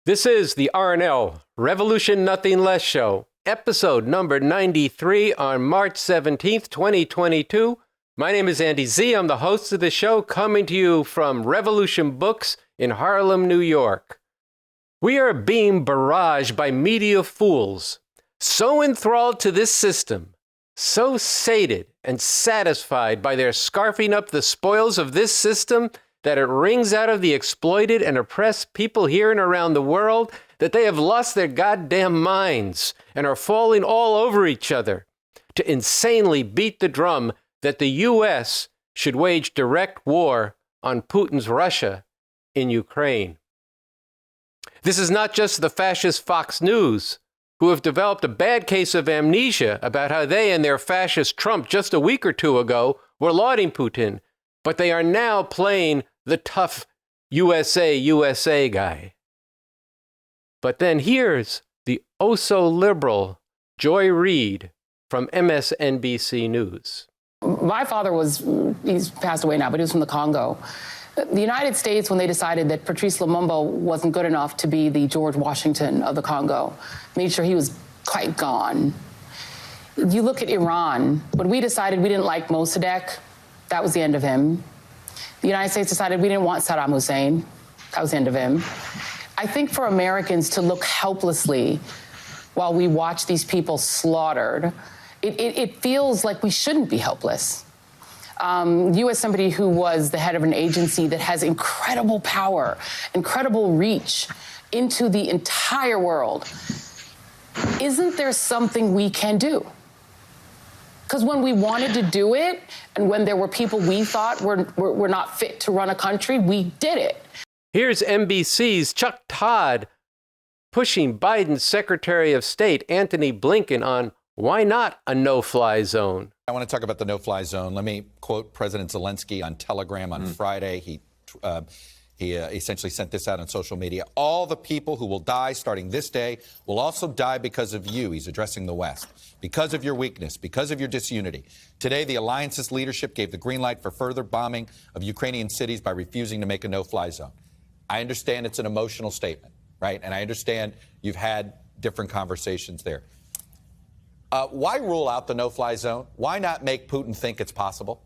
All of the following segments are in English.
This is the RNL Revolution Nothing Less show, episode number 93 on March 17th, 2022. My name is Andy Z. I'm the host of the show, coming to you from Revolution Books in Harlem, New York. We are being barraged by media fools, so enthralled to this system, so sated and satisfied by their scarfing up the spoils of this system that it wrings out of the exploited and oppressed people here and around the world, that they have lost their goddamn minds and are falling all over each other to insanely beat the drum that the U.S. should wage direct war on Putin's Russia in Ukraine. This is not just the fascist Fox News, who have developed a bad case of amnesia about how they and their fascist Trump just a week or two ago were lauding Putin, but they are now playing the tough USA guy. But then here's the oh-so-liberal Joy Reid from MSNBC News. My father he's passed away now, but he was from the Congo. The United States, when they decided that Patrice Lumumba wasn't good enough to be the George Washington of the Congo, made sure he was quite gone. You look at Iran, when we decided we didn't like Mossadegh, that was the end of him. The United States decided we didn't want Saddam Hussein. That was the end of him. I think for Americans to look helplessly while we watch these people slaughtered, it feels like we shouldn't be helpless. You, as somebody who was the head of an agency that has incredible power, incredible reach into the entire world, isn't there something we can do? Because when we wanted to do it, and when there were people we thought were not fit to run a country, we did it. Here's NBC's Chuck Todd pushing Biden's Secretary of State, Antony Blinken, on why not a no-fly zone. I want to talk about the no-fly zone. Let me quote President Zelensky on Telegram on Friday. He essentially sent this out on social media. All the people who will die starting this day will also die because of you. He's addressing the West. Because of your weakness, because of your disunity. Today, the alliance's leadership gave the green light for further bombing of Ukrainian cities by refusing to make a no-fly zone. I understand it's an emotional statement, right? And I understand you've had different conversations there. Why rule out the no-fly zone? Why not make Putin think it's possible?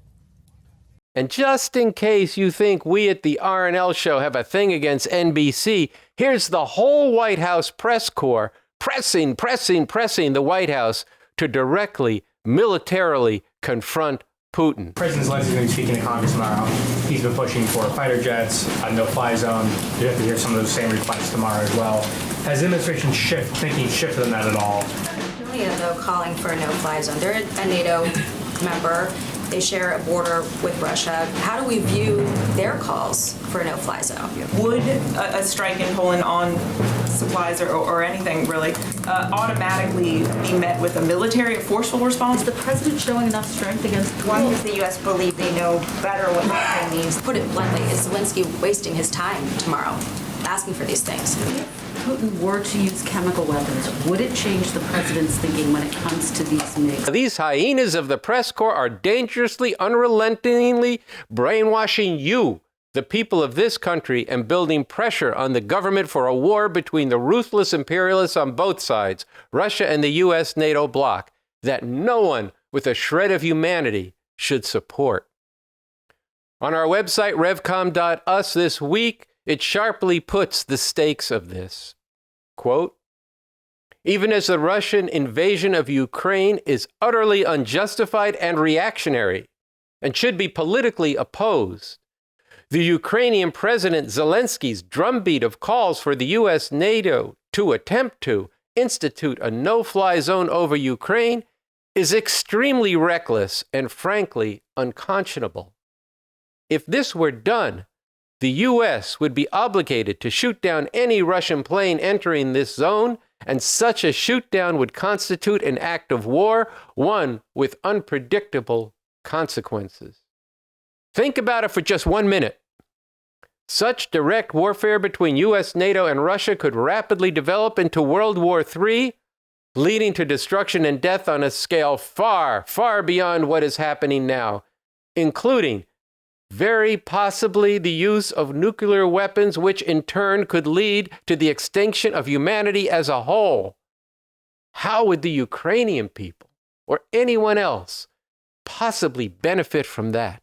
And just in case you think we at the RNL show have a thing against NBC, here's the whole White House press corps pressing the White House to directly, militarily confront Putin. President Zelensky is going to be speaking to Congress tomorrow. He's been pushing for fighter jets, a no-fly zone. You have to hear some of those same requests tomorrow as well. Has the administration shifted on that at all? Though calling for a no-fly zone. They're a NATO member. They share a border with Russia. How do we view their calls for a no-fly zone? Would a strike in Poland on supplies or anything really automatically be met with a forceful response? Is the president showing enough strength against Putin? Why does the U.S. believe they know better what that means? Put it bluntly, is Zelensky wasting his time tomorrow asking for these things? Putin were to use chemical weapons, would it change the president's thinking when it comes to these MiGs? These hyenas of the press corps are dangerously, unrelentingly brainwashing you, the people of this country, and building pressure on the government for a war between the ruthless imperialists on both sides, Russia and the U.S. NATO bloc, that no one with a shred of humanity should support. On our website, revcom.us, this week, it sharply puts the stakes of this. Quote, even as the Russian invasion of Ukraine is utterly unjustified and reactionary and should be politically opposed, the Ukrainian President Zelensky's drumbeat of calls for the U.S. NATO to attempt to institute a no-fly zone over Ukraine is extremely reckless and frankly unconscionable. If this were done, the U.S. would be obligated to shoot down any Russian plane entering this zone, and such a shoot-down would constitute an act of war, one with unpredictable consequences. Think about it for just 1 minute. Such direct warfare between U.S., NATO, and Russia could rapidly develop into World War III, leading to destruction and death on a scale far, far beyond what is happening now, including very possibly the use of nuclear weapons, which in turn could lead to the extinction of humanity as a whole. How would the Ukrainian people or anyone else possibly benefit from that?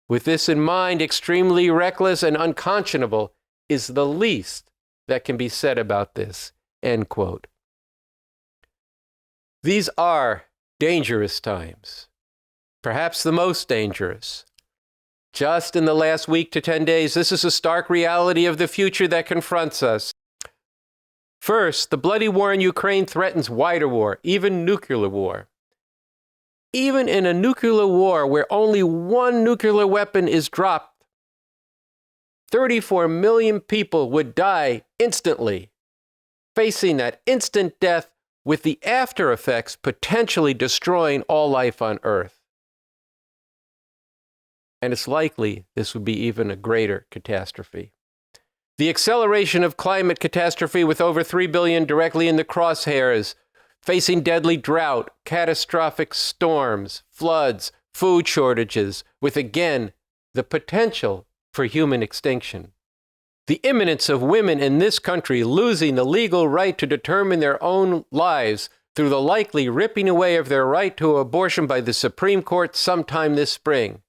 With this in mind, extremely reckless and unconscionable is the least that can be said about this, end quote. These are dangerous times, perhaps the most dangerous. Just in the last week to 10 days, this is a stark reality of the future that confronts us. First, the bloody war in Ukraine threatens wider war, even nuclear war. Even in a nuclear war where only one nuclear weapon is dropped, 34 million people would die instantly, facing that instant death with the after effects potentially destroying all life on Earth. And it's likely this would be even a greater catastrophe. The acceleration of climate catastrophe with over 3 billion directly in the crosshairs, facing deadly drought, catastrophic storms, floods, food shortages, with again the potential for human extinction. The imminence of women in this country losing the legal right to determine their own lives through the likely ripping away of their right to abortion by the Supreme Court sometime this spring.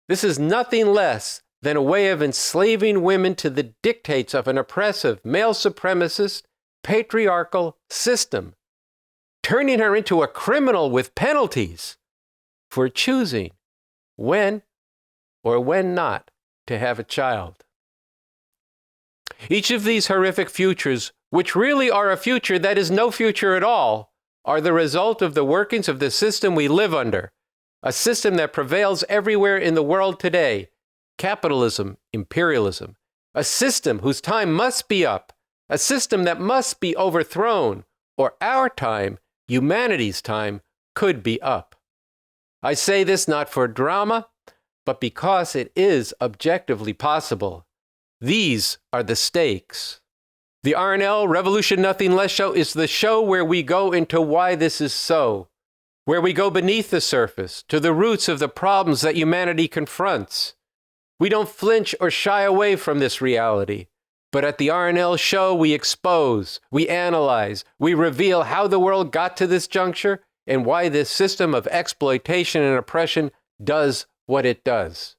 This is nothing less than a way of enslaving women to the dictates of an oppressive, male supremacist, patriarchal system, turning her into a criminal with penalties for choosing when or when not to have a child. Each of these horrific futures, which really are a future that is no future at all, are the result of the workings of the system we live under, a system that prevails everywhere in the world today, capitalism, imperialism, a system whose time must be up, a system that must be overthrown, or our time, humanity's time, could be up. I say this not for drama, but because it is objectively possible. These are the stakes. The RNL Revolution Nothing Less show is the show where we go into why this is so, where we go beneath the surface to the roots of the problems that humanity confronts. We don't flinch or shy away from this reality, but at the RNL show we expose, we analyze, we reveal how the world got to this juncture and why this system of exploitation and oppression does what it does.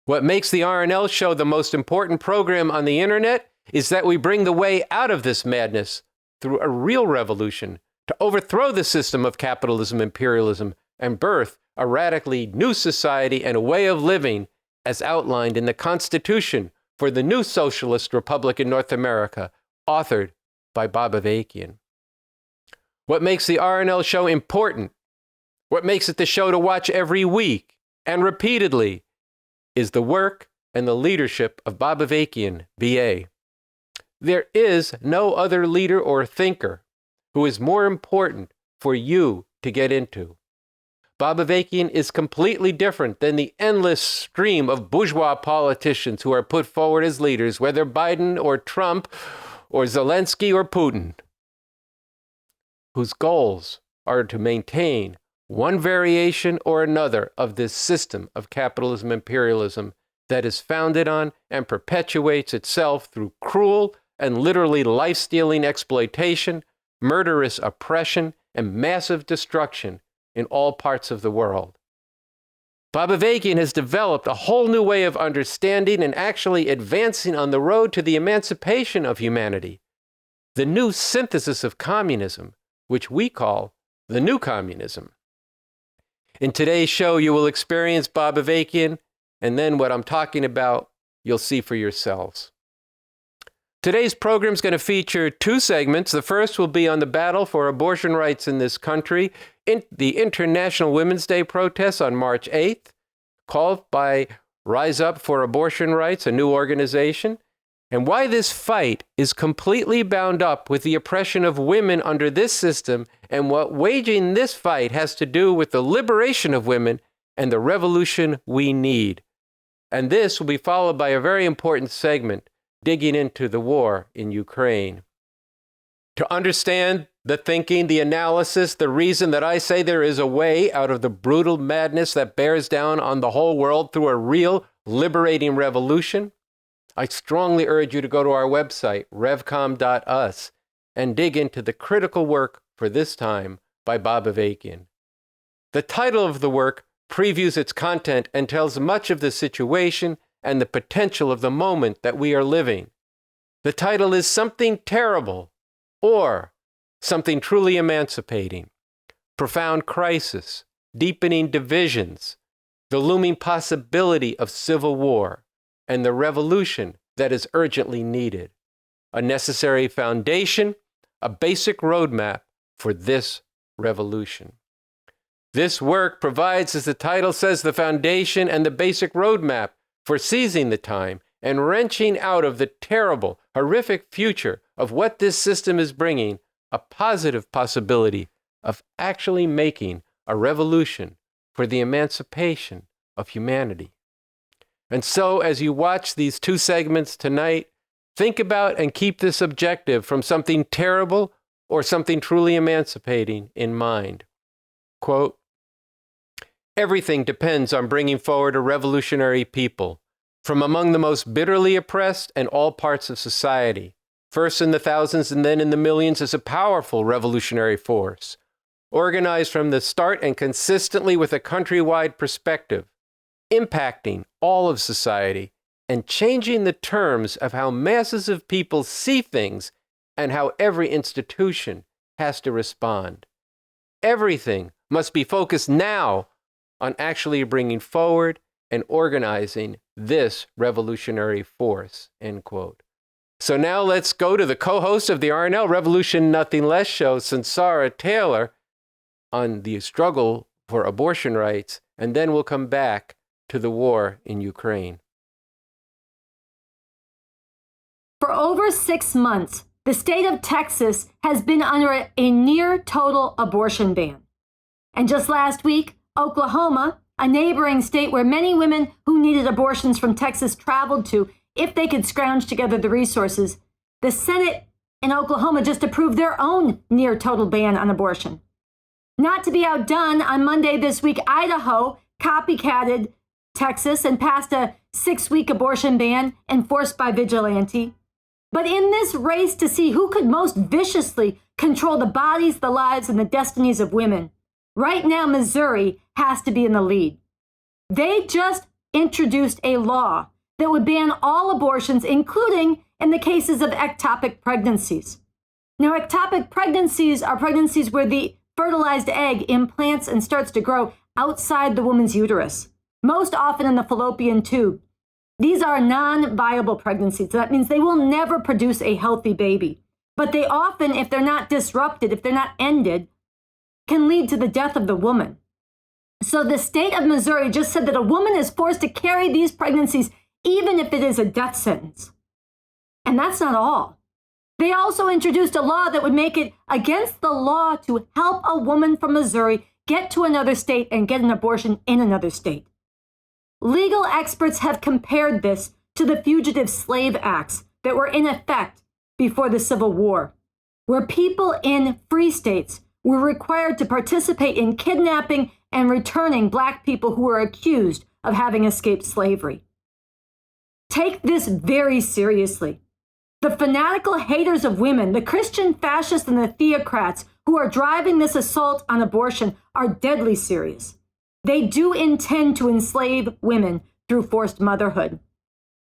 What makes the RNL show the most important program on the internet is that we bring the way out of this madness through a real revolution to overthrow the system of capitalism, imperialism, and birth a radically new society and a way of living as outlined in the Constitution for the new Socialist Republic in North America, authored by Bob Avakian. What makes the RNL show important, what makes it the show to watch every week and repeatedly, is the work and the leadership of Bob Avakian, BA. There is no other leader or thinker who is more important for you to get into. Bob Avakian is completely different than the endless stream of bourgeois politicians who are put forward as leaders, whether Biden or Trump or Zelensky or Putin, whose goals are to maintain one variation or another of this system of capitalism, imperialism that is founded on and perpetuates itself through cruel and literally life-stealing exploitation, murderous oppression, and massive destruction in all parts of the world. Bob Avakian has developed a whole new way of understanding and actually advancing on the road to the emancipation of humanity, the new synthesis of communism, which we call the new communism. In today's show, you will experience Bob Avakian, and then what I'm talking about, you'll see for yourselves. Today's program is going to feature two segments. The first will be on the battle for abortion rights in this country, in the International Women's Day protests on March 8th, called by Rise Up for Abortion Rights, a new organization, and why this fight is completely bound up with the oppression of women under this system and what waging this fight has to do with the liberation of women and the revolution we need. And this will be followed by a very important segment digging into the war in Ukraine. To understand the thinking, the analysis, the reason that I say there is a way out of the brutal madness that bears down on the whole world through a real liberating revolution, I strongly urge you to go to our website, revcom.us, and dig into the critical work for this time by Bob Avakian. The title of the work previews its content and tells much of the situation and the potential of the moment that we are living. The title is Something Terrible or Something Truly Emancipating, Profound Crisis, Deepening Divisions, the Looming Possibility of Civil War, and the Revolution that is urgently needed. A necessary foundation, a basic roadmap for this revolution. This work provides, as the title says, the foundation and the basic roadmap for seizing the time and wrenching out of the terrible, horrific future of what this system is bringing a positive possibility of actually making a revolution for the emancipation of humanity. And so, as you watch these two segments tonight, think about and keep this objective from something terrible or something truly emancipating in mind. Quote, everything depends on bringing forward a revolutionary people from among the most bitterly oppressed and all parts of society, first in the thousands and then in the millions, as a powerful revolutionary force, organized from the start and consistently with a countrywide perspective, impacting all of society and changing the terms of how masses of people see things and how every institution has to respond. Everything must be focused now on actually bringing forward and organizing this revolutionary force, end quote. So now let's go to the co-host of the RNL Revolution Nothing Less show, Sunsara Taylor, on the struggle for abortion rights, and then we'll come back to the war in Ukraine. For over 6 months, the state of Texas has been under a near total abortion ban. And just last week, Oklahoma, a neighboring state where many women who needed abortions from Texas traveled to if they could scrounge together the resources, the Senate in Oklahoma just approved their own near total ban on abortion. Not to be outdone, on Monday this week, Idaho copycatted Texas and passed a 6-week abortion ban enforced by vigilante. But in this race to see who could most viciously control the bodies, the lives, and the destinies of women, right now Missouri has to be in the lead. They just introduced a law that would ban all abortions, including in the cases of ectopic pregnancies. Now, ectopic pregnancies are pregnancies where the fertilized egg implants and starts to grow outside the woman's uterus, most often in the fallopian tube. These are non-viable pregnancies. So that means they will never produce a healthy baby. But they often, if they're not disrupted, if they're not ended, can lead to the death of the woman. So the state of Missouri just said that a woman is forced to carry these pregnancies even if it is a death sentence. And that's not all. They also introduced a law that would make it against the law to help a woman from Missouri get to another state and get an abortion in another state. Legal experts have compared this to the Fugitive Slave Acts that were in effect before the Civil War, where people in free states were required to participate in kidnapping and returning Black people who were accused of having escaped slavery. Take this very seriously. The fanatical haters of women, the Christian fascists and the theocrats who are driving this assault on abortion are deadly serious. They do intend to enslave women through forced motherhood.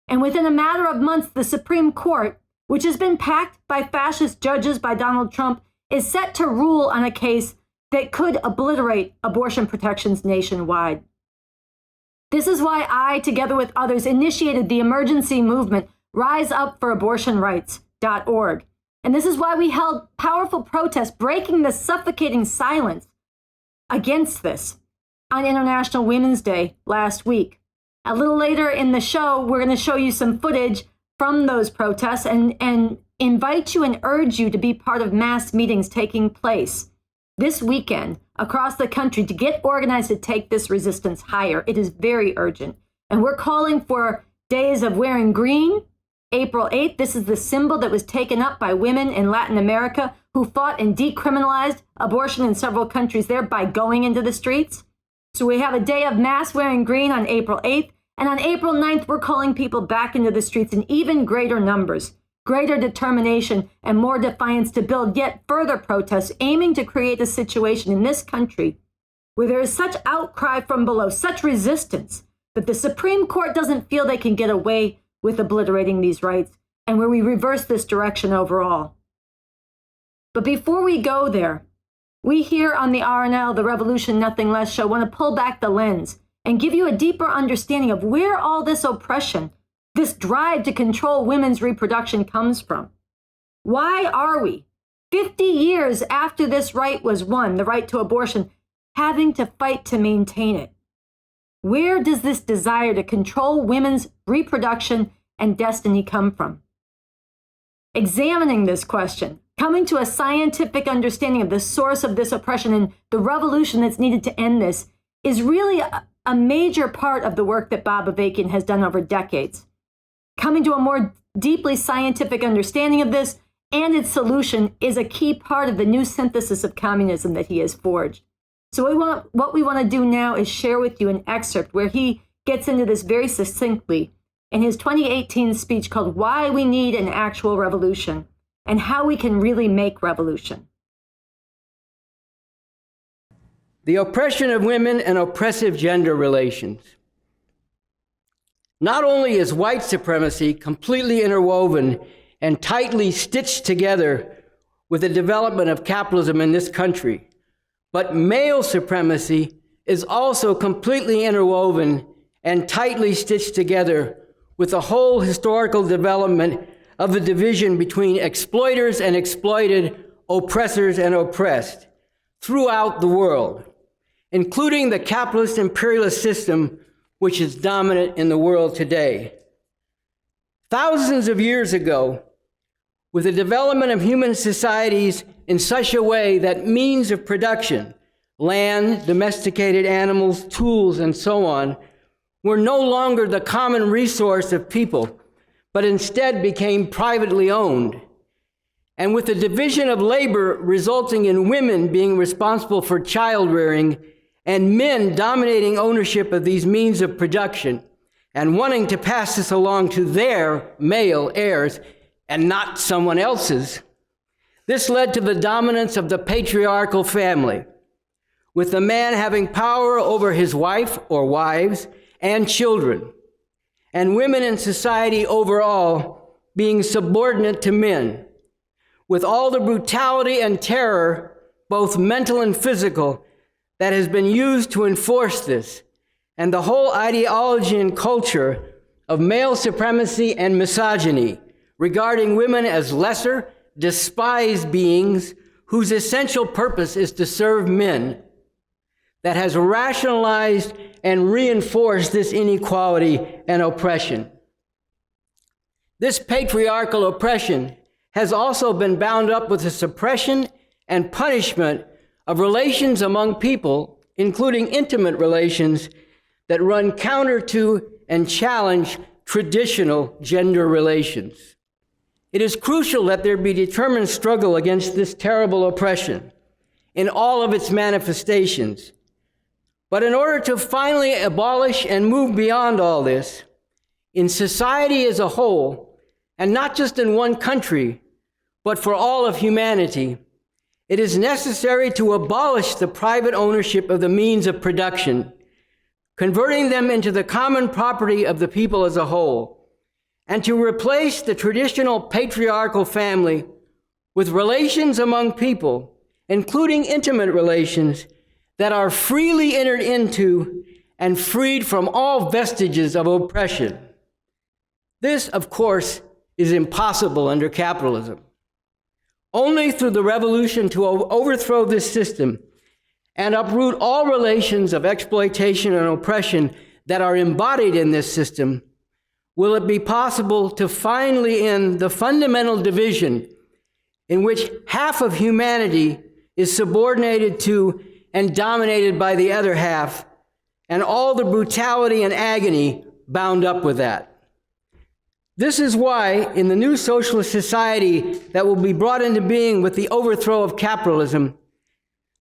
And within a matter of months, the Supreme Court, which has been packed by fascist judges by Donald Trump, is set to rule on a case that could obliterate abortion protections nationwide. This is why I, together with others, initiated the emergency movement RiseUpForAbortionRights.org. And this is why we held powerful protests breaking the suffocating silence against this on International Women's Day last week. A little later in the show, we're going to show you some footage from those protests and invite you and urge you to be part of mass meetings taking place this weekend across the country to get organized to take this resistance higher. It is very urgent. And we're calling for days of wearing green, April 8th, this is the symbol that was taken up by women in Latin America who fought and decriminalized abortion in several countries there by going into the streets. So we have a day of mass wearing green on April 8th. And on April 9th, we're calling people back into the streets in even greater numbers, greater determination, and more defiance to build yet further protests, aiming to create a situation in this country where there is such outcry from below, such resistance, that the Supreme Court doesn't feel they can get away with obliterating these rights, and where we reverse this direction overall. But before we go there, we here on the RNL, the Revolution Nothing Less show, want to pull back the lens and give you a deeper understanding of where all this oppression, this drive to control women's reproduction comes from. Why are we, 50 years after this right was won, the right to abortion, having to fight to maintain it? Where does this desire to control women's reproduction and destiny come from? Examining this question, coming to a scientific understanding of the source of this oppression and the revolution that's needed to end this, is really a major part of the work that Bob Avakian has done over decades. Coming to a more deeply scientific understanding of this and its solution is a key part of the new synthesis of communism that he has forged. So what we want to do now is share with you an excerpt where he gets into this very succinctly in his 2018 speech called Why We Need an Actual Revolution and How We Can Really Make Revolution. The oppression of women and oppressive gender relations. Not only is white supremacy completely interwoven and tightly stitched together with the development of capitalism in this country, but male supremacy is also completely interwoven and tightly stitched together with the whole historical development of the division between exploiters and exploited, oppressors and oppressed throughout the world, including the capitalist imperialist system which is dominant in the world today. Thousands of years ago, with the development of human societies in such a way that means of production, land, domesticated animals, tools, and so on, were no longer the common resource of people, but instead became privately owned. And with the division of labor resulting in women being responsible for child rearing and men dominating ownership of these means of production and wanting to pass this along to their male heirs and not someone else's, this led to the dominance of the patriarchal family, with the man having power over his wife or wives and children, and women in society overall being subordinate to men, with all the brutality and terror, both mental and physical, that has been used to enforce this, and the whole ideology and culture of male supremacy and misogyny regarding women as lesser, despised beings whose essential purpose is to serve men, that has rationalized and reinforced this inequality and oppression. This patriarchal oppression has also been bound up with the suppression and punishment of relations among people, including intimate relations that run counter to and challenge traditional gender relations. It is crucial that there be determined struggle against this terrible oppression in all of its manifestations. But in order to finally abolish and move beyond all this, in society as a whole, and not just in one country, but for all of humanity, it is necessary to abolish the private ownership of the means of production, converting them into the common property of the people as a whole, and to replace the traditional patriarchal family with relations among people, including intimate relations, that are freely entered into and freed from all vestiges of oppression. This, of course, is impossible under capitalism. Only through the revolution to overthrow this system and uproot all relations of exploitation and oppression that are embodied in this system will it be possible to finally end the fundamental division in which half of humanity is subordinated to and dominated by the other half, and all the brutality and agony bound up with that. This is why, in the new socialist society that will be brought into being with the overthrow of capitalism,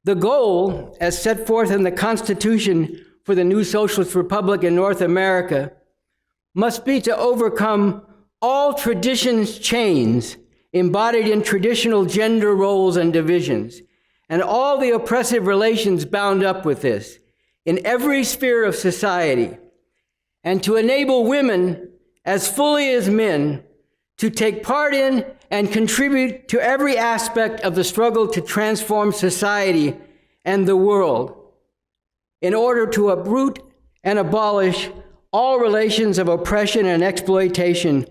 the goal, as set forth in the Constitution for the new socialist republic in North America, must be to overcome all tradition's chains embodied in traditional gender roles and divisions, and all the oppressive relations bound up with this in every sphere of society, and to enable women as fully as men to take part in and contribute to every aspect of the struggle to transform society and the world in order to uproot and abolish all relations of oppression and exploitation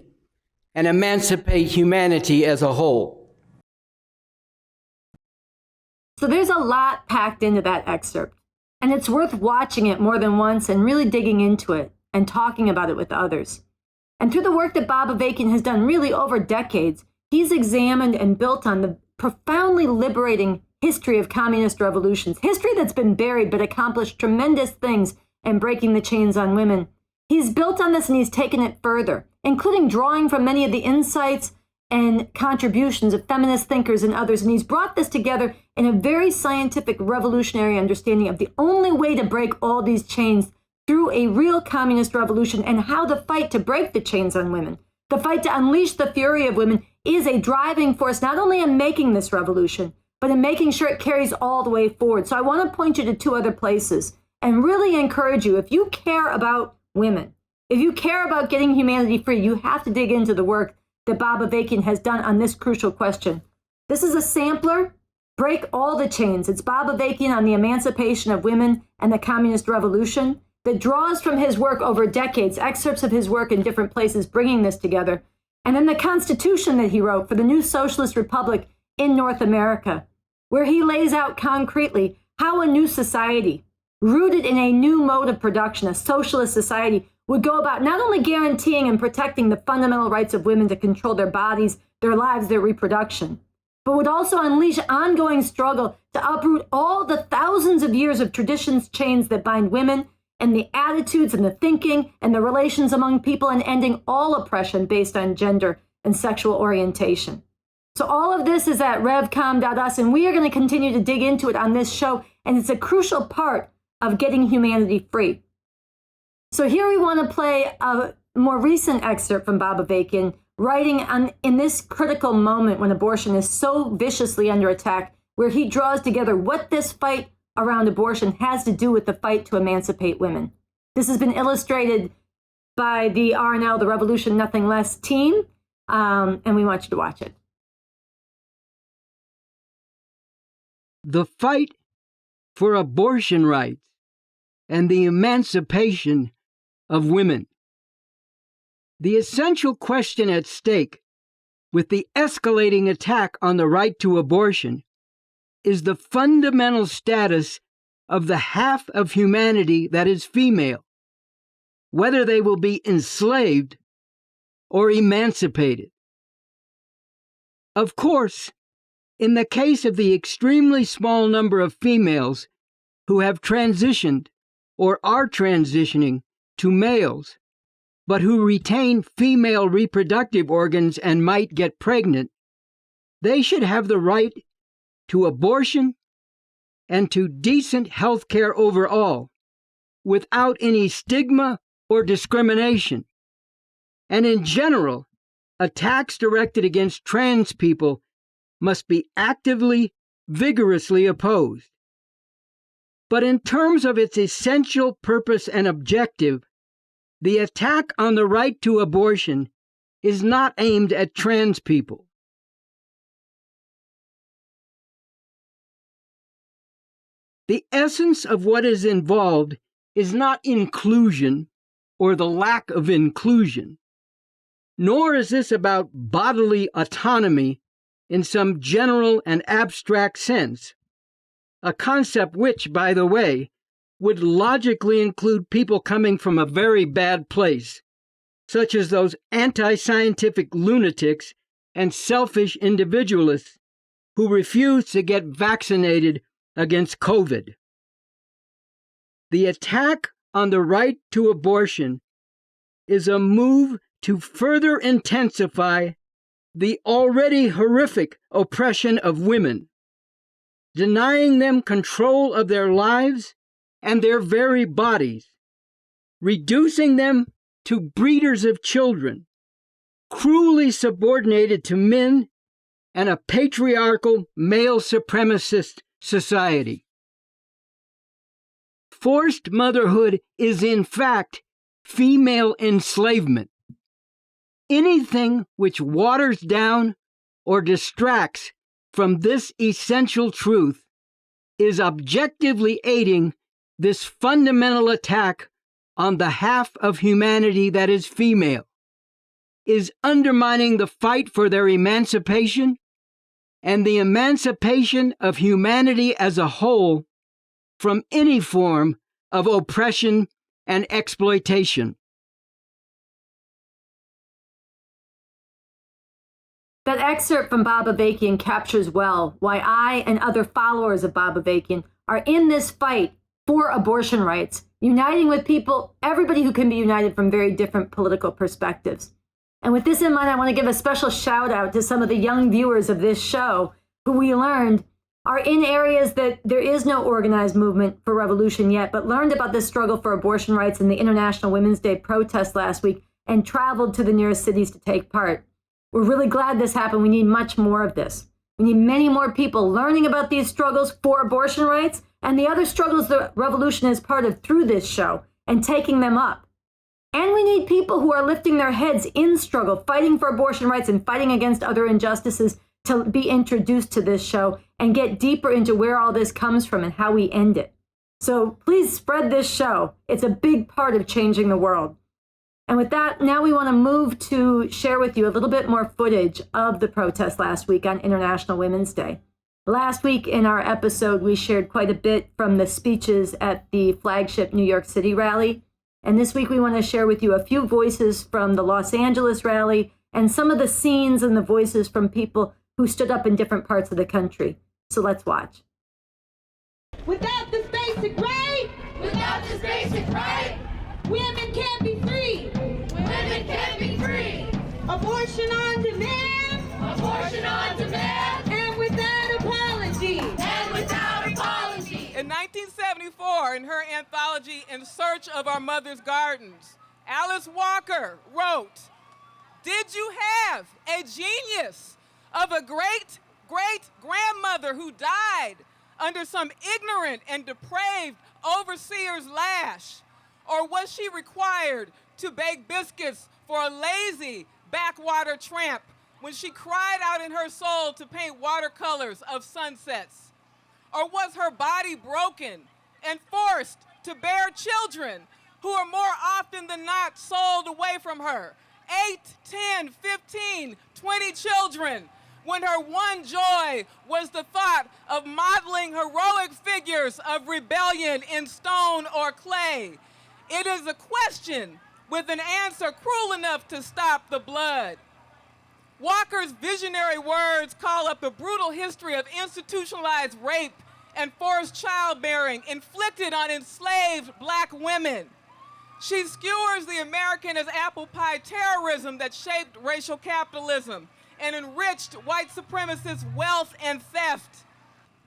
and emancipate humanity as a whole. So there's a lot packed into that excerpt, and it's worth watching it more than once and really digging into it and talking about it with others. And through the work that Bob Avakian has done really over decades, he's examined and built on the profoundly liberating history of communist revolutions, history that's been buried but accomplished tremendous things in breaking the chains on women. He's built on this and he's taken it further, including drawing from many of the insights and contributions of feminist thinkers and others. And he's brought this together in a very scientific, revolutionary understanding of the only way to break all these chains through a real communist revolution, and how the fight to break the chains on women, the fight to unleash the fury of women, is a driving force, not only in making this revolution, but in making sure it carries all the way forward. So I want to point you to two other places and really encourage you, if you care about women, if you care about getting humanity free, you have to dig into the work that Bob Avakian has done on this crucial question. This is a sampler, Break All the Chains. It's Bob Avakian on the emancipation of women and the communist revolution, that draws from his work over decades, excerpts of his work in different places, bringing this together. And then the Constitution that he wrote for the new socialist republic in North America, where he lays out concretely how a new society, rooted in a new mode of production, a socialist society, would go about not only guaranteeing and protecting the fundamental rights of women to control their bodies, their lives, their reproduction, but would also unleash ongoing struggle to uproot all the thousands of years of traditions chains that bind women, and the attitudes and the thinking and the relations among people, and ending all oppression based on gender and sexual orientation. So all of this is at revcom.us, and we are going to continue to dig into it on this show, and it's a crucial part of getting humanity free. So here we want to play a more recent excerpt from Bob Avakian, writing in this critical moment when abortion is so viciously under attack, where he draws together what this fight around abortion has to do with the fight to emancipate women. This has been illustrated by the RNL, the Revolution Nothing Less team, and we want you to watch it. The fight for abortion rights and the emancipation of women. The essential question at stake with the escalating attack on the right to abortion is the fundamental status of the half of humanity that is female, whether they will be enslaved or emancipated. Of course, in the case of the extremely small number of females who have transitioned or are transitioning to males, but who retain female reproductive organs and might get pregnant, they should have the right to abortion and to decent health care overall, without any stigma or discrimination. And in general, attacks directed against trans people must be actively, vigorously opposed. But in terms of its essential purpose and objective, the attack on the right to abortion is not aimed at trans people. The essence of what is involved is not inclusion or the lack of inclusion, nor is this about bodily autonomy in some general and abstract sense, a concept which, by the way, would logically include people coming from a very bad place, such as those anti-scientific lunatics and selfish individualists who refuse to get vaccinated against COVID. The attack on the right to abortion is a move to further intensify the already horrific oppression of women, denying them control of their lives and their very bodies, reducing them to breeders of children, cruelly subordinated to men and a patriarchal male supremacist society. Forced motherhood is in fact female enslavement. Anything which waters down or distracts from this essential truth is objectively aiding this fundamental attack on the half of humanity that is female, is undermining the fight for their emancipation and the emancipation of humanity as a whole from any form of oppression and exploitation. That excerpt from Bob Avakian captures well why I and other followers of Bob Avakian are in this fight for abortion rights, uniting with people, everybody who can be united from very different political perspectives. And with this in mind, I want to give a special shout out to some of the young viewers of this show who we learned are in areas that there is no organized movement for revolution yet, but learned about this struggle for abortion rights in the International Women's Day protest last week and traveled to the nearest cities to take part. We're really glad this happened. We need much more of this. We need many more people learning about these struggles for abortion rights and the other struggles the revolution is part of through this show and taking them up. And we need people who are lifting their heads in struggle, fighting for abortion rights and fighting against other injustices to be introduced to this show and get deeper into where all this comes from and how we end it. So please spread this show. It's a big part of changing the world. And with that, now we want to move to share with you a little bit more footage of the protest last week on International Women's Day. Last week in our episode, we shared quite a bit from the speeches at the flagship New York City rally. And this week we want to share with you a few voices from the Los Angeles rally and some of the scenes and the voices from people who stood up in different parts of the country. So let's watch. Without this basic right, women can't be free. Women can't be free. Abortion on demand. And without apology. In 1974, in her anthology In Search of Our Mother's Gardens, Alice Walker wrote, "Did you have a genius of a great-great-grandmother who died under some ignorant and depraved overseer's lash? Or was she required to bake biscuits for a lazy backwater tramp when she cried out in her soul to paint watercolors of sunsets? Or was her body broken and forced to bear children who are more often than not sold away from her? 8, 10, 15, 20 children, when her one joy was the thought of modeling heroic figures of rebellion in stone or clay. It is a question with an answer cruel enough to stop the blood." Walker's visionary words call up the brutal history of institutionalized rape and forced childbearing inflicted on enslaved black women. She skewers the American as apple pie terrorism that shaped racial capitalism and enriched white supremacist wealth and theft.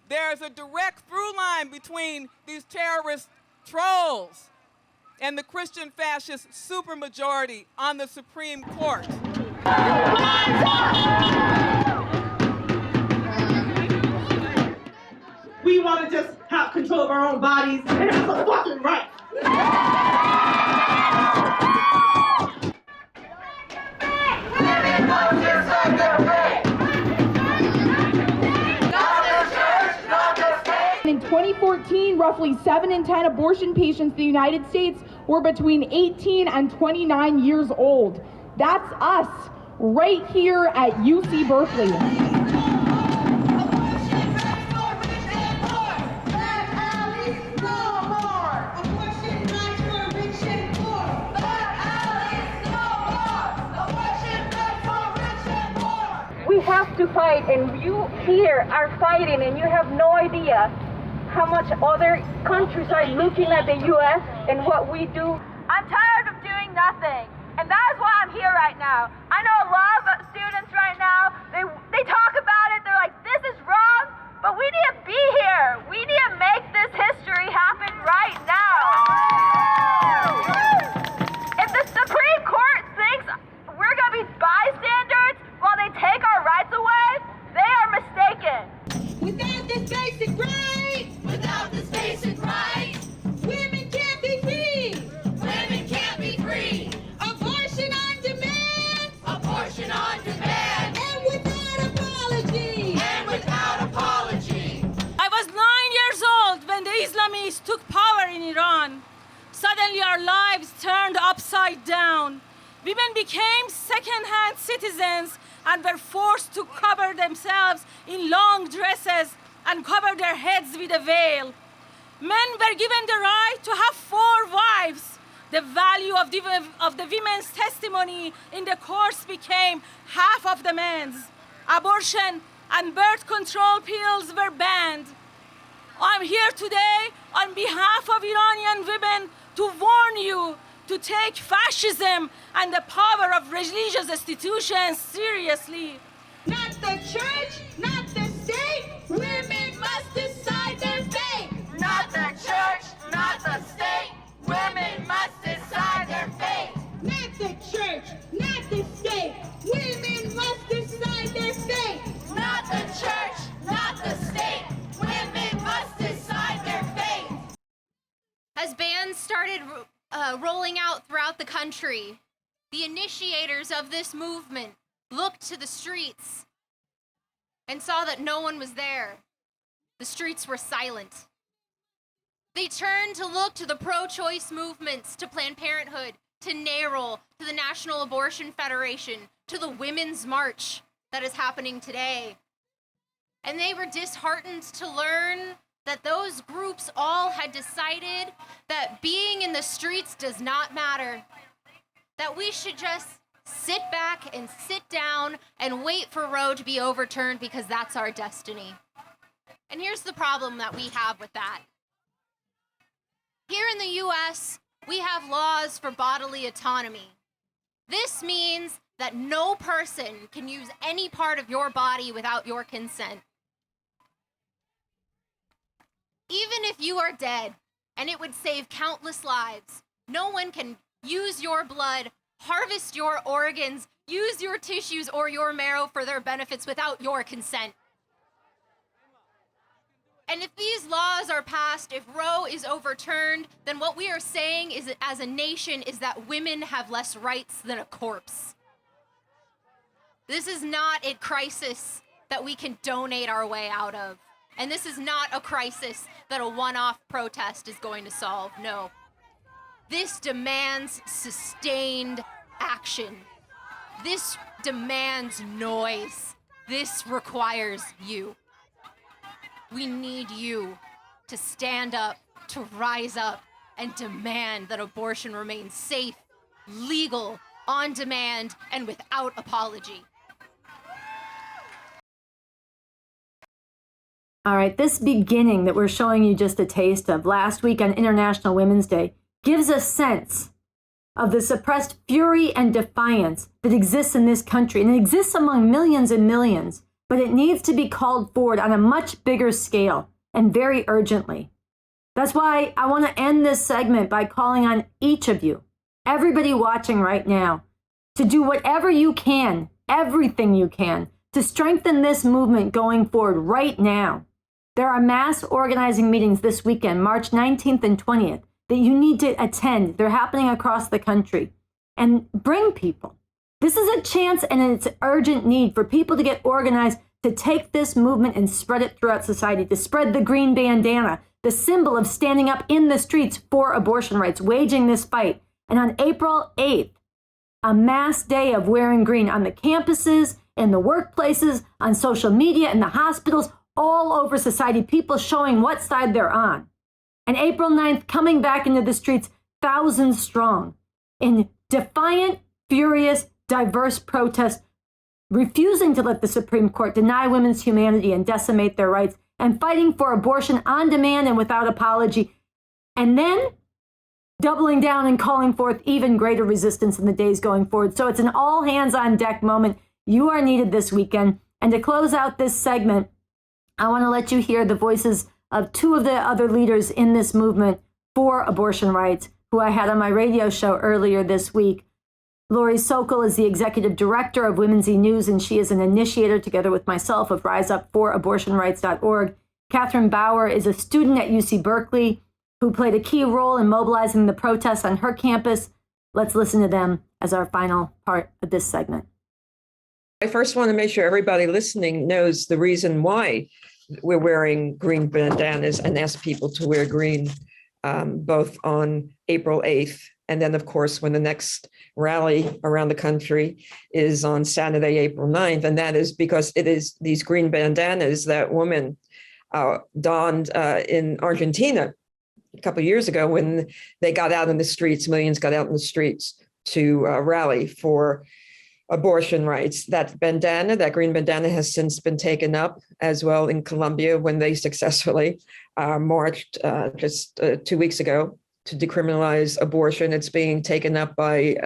There is a direct through line between these terrorist trolls and the Christian fascist supermajority on the Supreme Court. We want to just have control of our own bodies, and that's a fucking right. In 2014, roughly 7 in 10 abortion patients in the United States were between 18 and 29 years old. That's us, right here at UC Berkeley. We have to fight, and you here are fighting, and you have no idea how much other countries are looking at the U.S. and what we do. I'm tired of doing nothing, and that is why I'm here right now. I know a lot of students right now, they talk about it, they're like, this is wrong, but we need to be here. We need to make this history happen right now. If the Supreme Court thinks we're going to be bystanders while they take our rights away, they are mistaken. Without this basic right, women can't be free. Women can't be free. Abortion on demand. Abortion on demand. And without apology. And without apology. I was 9 years old when the Islamists took power in Iran. Suddenly our lives turned upside down. Women became second-hand citizens and were forced to cover themselves in long dresses and cover their heads with a veil. Men were given the right to have 4 wives. The value of the women's testimony in the courts became half of the men's. Abortion and birth control pills were banned. I'm here today on behalf of Iranian women to warn you to take fascism and the power of religious institutions seriously. Not the church, not the state. Women must decide their fate. Not the church, not the state. Women must decide their fate. Not the church, not the state. Women must decide their fate. Not the church, not the state. Women must decide their fate. As bans started rolling out throughout the country, the initiators of this movement looked to the streets and saw that no one was there. The streets were silent. They turned to look to the pro-choice movements, to Planned Parenthood, to NARAL, to the National Abortion Federation, to the Women's March that is happening today. And they were disheartened to learn that those groups all had decided that being in the streets does not matter, that we should just sit back and sit down and wait for Roe to be overturned because that's our destiny. And here's the problem that we have with that. Here in the US, we have laws for bodily autonomy. This means that no person can use any part of your body without your consent. Even if you are dead, and it would save countless lives, no one can use your blood, harvest your organs, use your tissues or your marrow for their benefits without your consent. And if these laws are passed, if Roe is overturned, then what we are saying is that as a nation is that women have less rights than a corpse. This is not a crisis that we can donate our way out of. And this is not a crisis that a one-off protest is going to solve, no. This demands sustained action. This demands noise. This requires you. We need you to stand up, to rise up, and demand that abortion remains safe, legal, on demand, and without apology. All right, this beginning that we're showing you just a taste of last week on International Women's Day gives a sense of the suppressed fury and defiance that exists in this country, and it exists among millions and millions, but it needs to be called forward on a much bigger scale and very urgently. That's why I want to end this segment by calling on each of you, everybody watching right now, to do whatever you can, everything you can, to strengthen this movement going forward right now. There are mass organizing meetings this weekend, March 19th and 20th, that you need to attend. They're happening across the country. And bring people. This is a chance and it's an urgent need for people to get organized, to take this movement and spread it throughout society, to spread the green bandana, the symbol of standing up in the streets for abortion rights, waging this fight. And on April 8th, a mass day of wearing green on the campuses, in the workplaces, on social media, in the hospitals, all over society, people showing what side they're on. And April 9th, coming back into the streets, thousands strong, in defiant, furious, diverse protest, refusing to let the Supreme Court deny women's humanity and decimate their rights, and fighting for abortion on demand and without apology. And then doubling down and calling forth even greater resistance in the days going forward. So it's an all hands on deck moment. You are needed this weekend. And to close out this segment, I want to let you hear the voices of two of the other leaders in this movement for abortion rights, who I had on my radio show earlier this week. Lori Sokol is the executive director of Women's E-News, and she is an initiator, together with myself, of RiseUpForAbortionRights.org. Catherine Bauer is a student at UC Berkeley who played a key role in mobilizing the protests on her campus. Let's listen to them as our final part of this segment. I first want to make sure everybody listening knows the reason why we're wearing green bandanas and ask people to wear green, both on April 8th. And then, of course, when the next rally around the country is on Saturday, April 9th. And that is because it is these green bandanas that women donned in Argentina a couple of years ago when they got out in the streets, millions got out in the streets to rally for abortion rights. That bandana, that green bandana, has since been taken up as well in Colombia when they successfully marched just 2 weeks ago to decriminalize abortion. It's being taken up by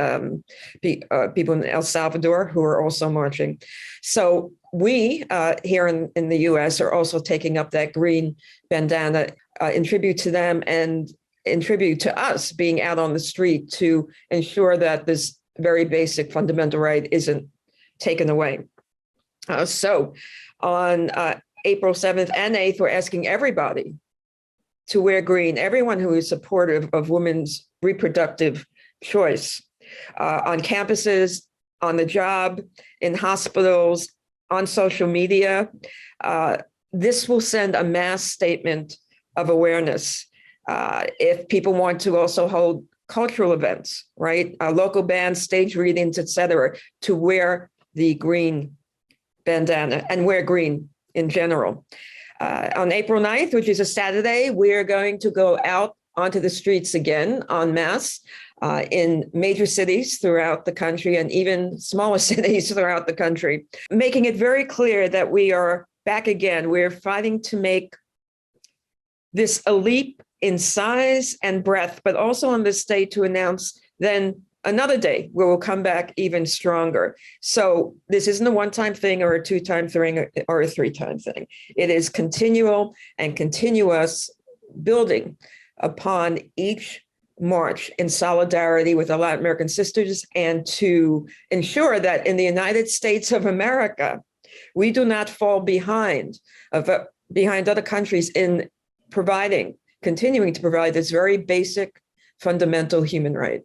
people in El Salvador who are also marching. So we here in the US are also taking up that green bandana in tribute to them and in tribute to us being out on the street to ensure that this very basic fundamental right isn't taken away. So on April 7th and 8th, we're asking everybody to wear green, everyone who is supportive of women's reproductive choice, on campuses, on the job, in hospitals, on social media. This will send a mass statement of awareness. If people want to also hold cultural events, right? Local bands, stage readings, et cetera, to wear the green bandana and wear green in general. On April 9th, which is a Saturday, we're going to go out onto the streets again en masse in major cities throughout the country and even smaller cities throughout the country, making it very clear that we are back again. We're fighting to make this a leap in size and breadth, but also on this day to announce then another day where we'll come back even stronger. So this isn't a one-time thing or a two-time thing or a three-time thing. It is continual and continuous building upon each march in solidarity with our Latin American sisters and to ensure that in the United States of America, we do not fall behind other countries in continuing to provide this very basic, fundamental human right.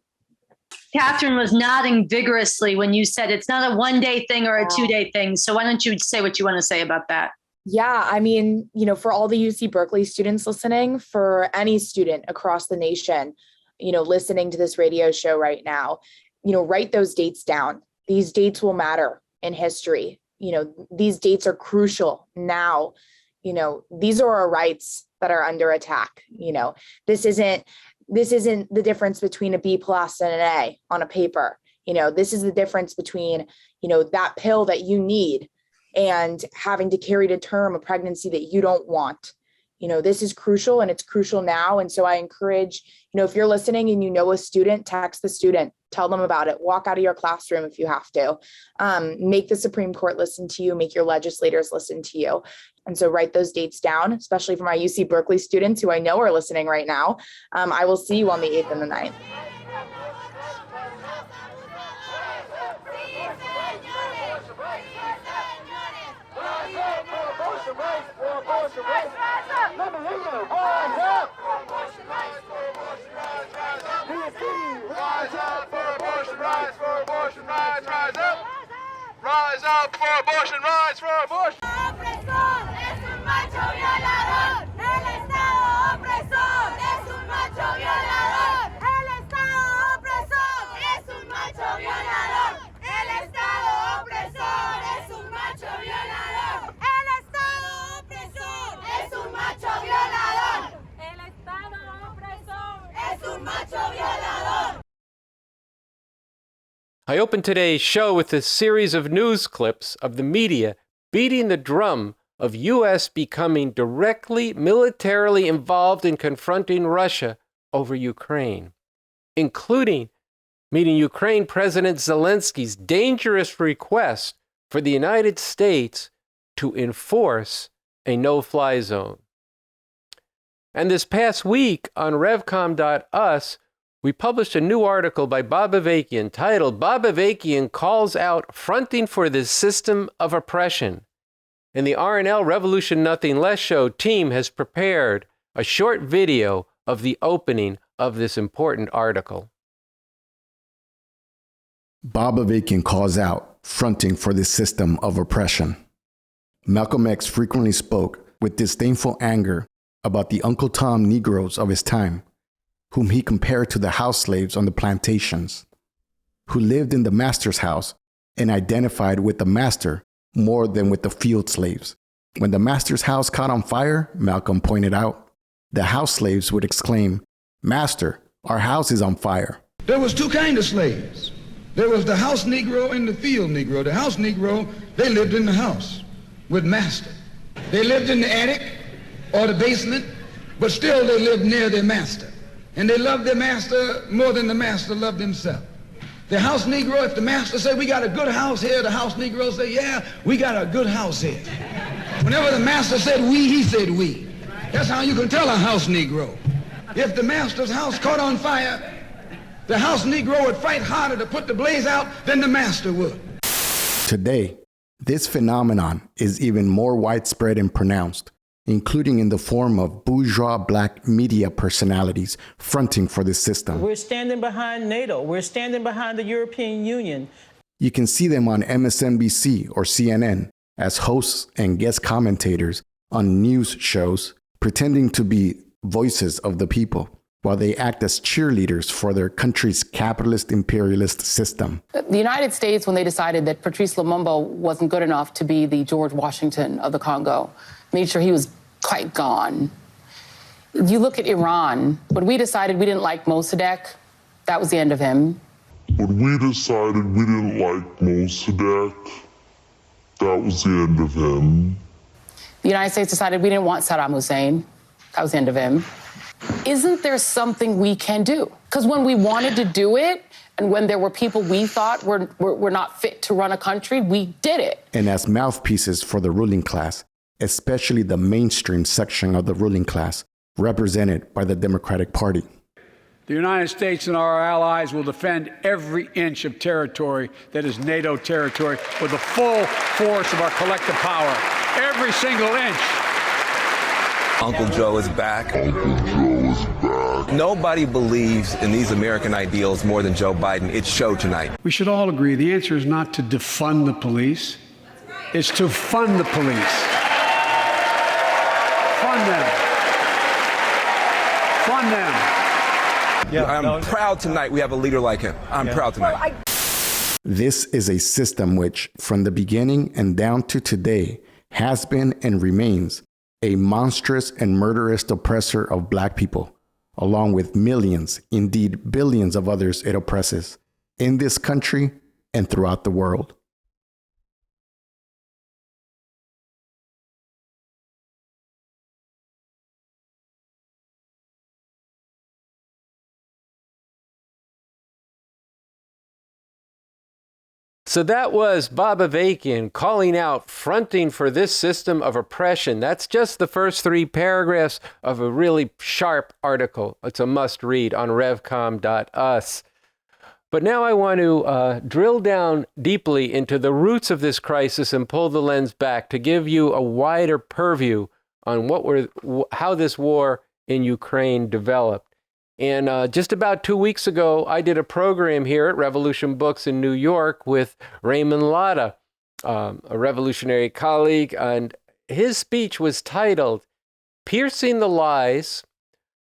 Catherine was nodding vigorously when you said it's not a one-day thing or a two-day thing. So why don't you say what you want to say about that? Yeah, I mean, for all the UC Berkeley students listening, for any student across the nation, listening to this radio show right now, write those dates down. These dates will matter in history. These dates are crucial now. These are our rights that are under attack. This isn't the difference between a B+ and an A on a paper. This is the difference between, that pill that you need and having to carry to term a pregnancy that you don't want. This is crucial and it's crucial now. And so I encourage, if you're listening and a student, text the student, tell them about it, walk out of your classroom if you have to, make the Supreme Court listen to you, make your legislators listen to you. And so write those dates down, especially for my UC Berkeley students who I know are listening right now. I will see you on the 8th and the 9th. Rise up for abortion rights, for abortion. Opresor es un macho violador. El Estado opresor es un macho violador. El Estado opresor es un macho violador. El Estado opresor es un macho violador. El Estado opresor es un macho violador. El Estado opresor es un macho violador. I opened today's show with a series of news clips of the media beating the drum of U.S. becoming directly militarily involved in confronting Russia over Ukraine. including meeting Ukraine President Zelensky's dangerous request for the United States to enforce a no-fly zone. And this past week on RevCom.us, we published a new article by Bob Avakian titled "Bob Avakian Calls Out Fronting for the System of Oppression." And the RNL Revolution Nothing Less show team has prepared a short video of the opening of this important article. Bob Avakian calls out fronting for the system of oppression. Malcolm X frequently spoke with disdainful anger about the Uncle Tom Negroes of his time, whom he compared to the house slaves on the plantations, who lived in the master's house and identified with the master more than with the field slaves. When the master's house caught on fire, Malcolm pointed out, the house slaves would exclaim, "Master, our house is on fire." There was two kinds of slaves. There was the house Negro and the field Negro. The house Negro, they lived in the house with master. They lived in the attic or the basement, but still they lived near their master. And they loved their master more than the master loved himself. The house Negro, if the master said, "We got a good house here," the house Negro said, "Yeah, we got a good house here." Whenever the master said "we," he said "we." That's how you can tell a house Negro. If the master's house caught on fire, the house Negro would fight harder to put the blaze out than the master would. Today, this phenomenon is even more widespread and pronounced, including in the form of bourgeois black media personalities fronting for the system. We're standing behind NATO. We're standing behind the European Union. You can see them on MSNBC or CNN as hosts and guest commentators on news shows, pretending to be voices of the people, while they act as cheerleaders for their country's capitalist imperialist system. The United States, when they decided that Patrice Lumumba wasn't good enough to be the George Washington of the Congo, made sure he was quite gone. You look at Iran, when we decided we didn't like Mossadegh, that was the end of him. When we decided we didn't like Mossadegh, that was the end of him. The United States decided we didn't want Saddam Hussein, that was the end of him. Isn't there something we can do? Because when we wanted to do it, and when there were people we thought were not fit to run a country, we did it. And as mouthpieces for the ruling class, especially the mainstream section of the ruling class, represented by the Democratic Party. The United States and our allies will defend every inch of territory that is NATO territory with the full force of our collective power. Every single inch. Uncle Joe is back. Uncle Joe is back. Nobody believes in these American ideals more than Joe Biden. It showed tonight. We should all agree the answer is not to defund the police. It's to fund the police. Fund them. Fund them. I'm proud tonight we have a leader like him. I'm proud tonight. This is a system which, from the beginning and down to today, has been and remains a monstrous and murderous oppressor of black people, along with millions, indeed billions of others it oppresses, in this country and throughout the world. So that was Bob Avakian calling out, fronting for this system of oppression. That's just the first 3 paragraphs of a really sharp article. It's a must read on RevCom.us. But now I want to drill down deeply into the roots of this crisis and pull the lens back to give you a wider purview on how this war in Ukraine developed. And just about 2 weeks ago, I did a program here at Revolution Books in New York with Raymond Lotta, a revolutionary colleague, and his speech was titled, "Piercing the Lies,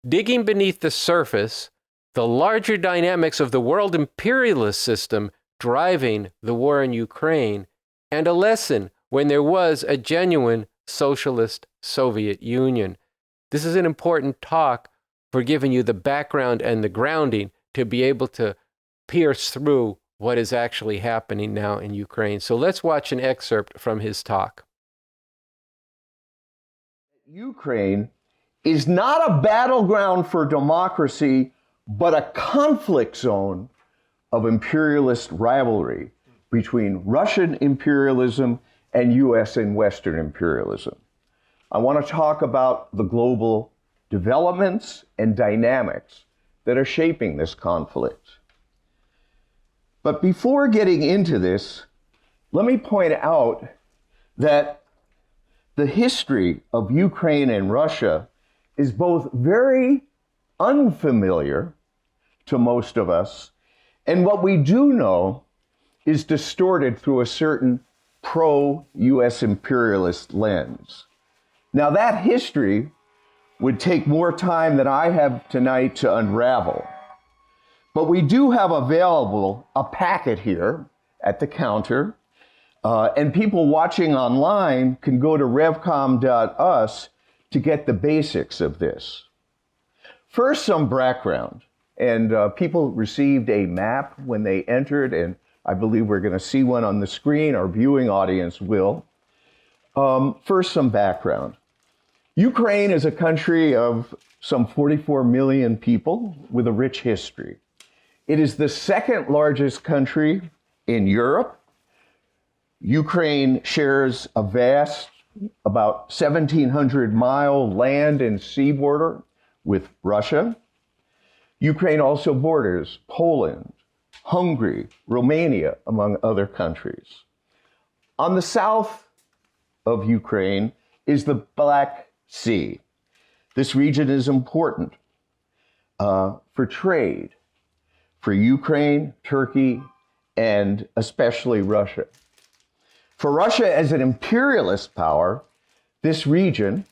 Digging Beneath the Surface, the Larger Dynamics of the World Imperialist System Driving the War in Ukraine, and a Lesson When There Was a Genuine Socialist Soviet Union." This is an important talk for giving you the background and the grounding to be able to pierce through what is actually happening now in Ukraine. So let's watch an excerpt from his talk. Ukraine is not a battleground for democracy but a conflict zone of imperialist rivalry between Russian imperialism and US and Western imperialism. I want to talk about the global developments and dynamics that are shaping this conflict. But before getting into this, let me point out that the history of Ukraine and Russia is both very unfamiliar to most of us, and what we do know is distorted through a certain pro-US imperialist lens. Now, that history would take more time than I have tonight to unravel, but we do have available a packet here at the counter, and people watching online can go to revcom.us to get the basics of this. First, some background, and people received a map when they entered, and I believe we're going to see one on the screen. Our viewing audience will. First, some background. Ukraine is a country of some 44 million people with a rich history. It is the second largest country in Europe. Ukraine shares a vast, about 1,700-mile land and sea border with Russia. Ukraine also borders Poland, Hungary, Romania, among other countries. On the south of Ukraine is the Black Sea. This region is important for trade, for Ukraine, Turkey, and especially Russia. For Russia as an imperialist power, this region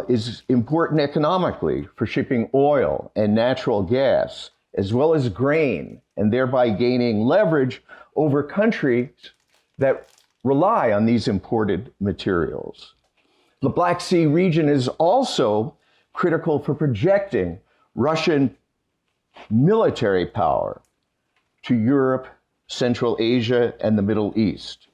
is important economically for shipping oil and natural gas, as well as grain, and thereby gaining leverage over countries that rely on these imported materials. The Black Sea region is also critical for projecting Russian military power to Europe, Central Asia, and the Middle East.